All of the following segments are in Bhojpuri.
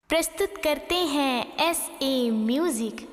प्रस्तुत करते हैं SA म्यूजिक।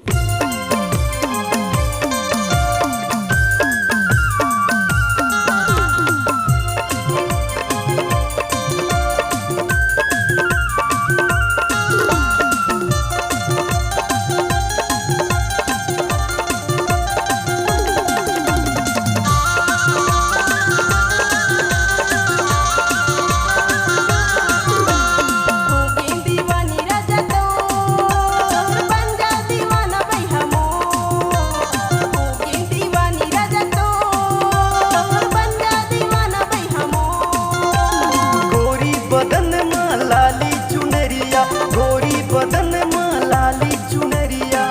गोरी बदन में लाली चुनरिया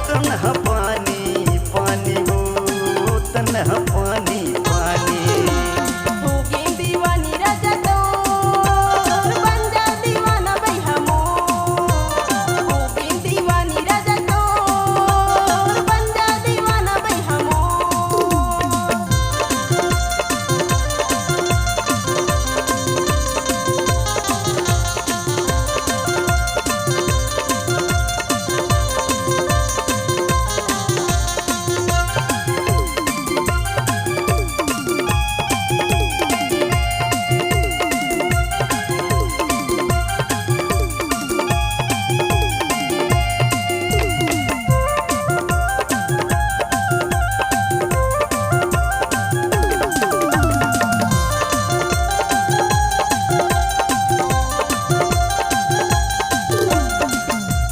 तन्हा पानी पानी हो तन्हा पानी पानी हो गे दीवानी राजा तो बन जा दीवाना भाई हमो हो गे दीवानी राजा तो बन जा दीवाना भाई हमो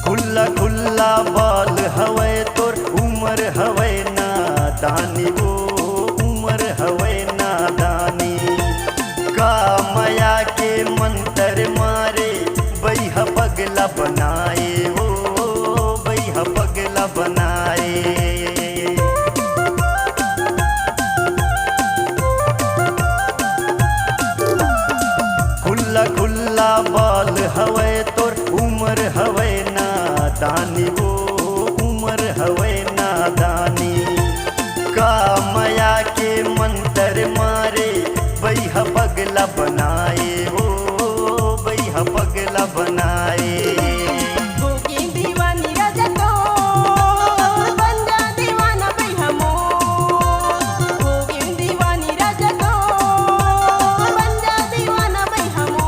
खुल्ला बाल हवे तोर उमर हवे नादानी वो उमर हवे नादानी का माया के मंतर मारे बैहा पगला बनाए हो बैहा पगला बनाए खुल्ला बाल हवे तोर उमर हवे नादानी वो उमर हवे नादानी का माया के मंतर मारे बैहा पगला बनाए हो बैहा पगला बनाए हो गे दीवानी राजा तो बन जा दीवाना भाई हमो हो गे दीवानी राजा तो बन जा दीवाना भाई हमो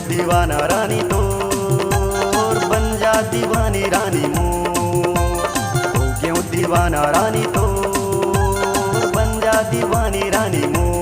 दीवाना रानी तोर बन जा दीवानी रानी मोर हो क्यों दीवाना रानी तोर बन जा दीवानी रानी मोर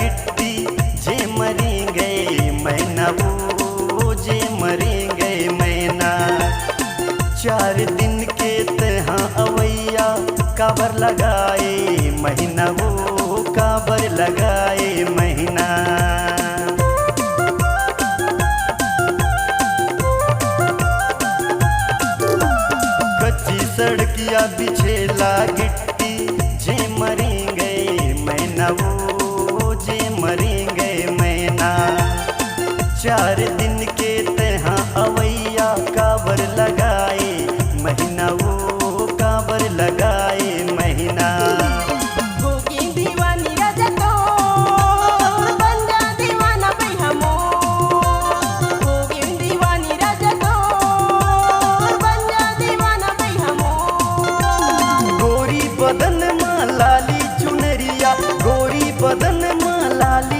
गिट्टी जे मरेंगे मैना वो जे मरेंगे मैना 4 दिन के तहाँ अवैया काबर लगाए महीना वो काबर लगाए महीना कच्ची सड़किया बिछेला गिट्टी जे मरेंगे मैना वो जे मरेंगे मैना 4 दिन के तहाँ अवैया काबर लगाए महीना वो काबर लगाए महीना होगी दीवानी राजा तो बन जा दीवाना भैया मोर होगी दीवानी राजा तो बन जा दीवाना भैया मोर गोरी बदन माँ लाली चुनरिया गोरी बदन माँ लाली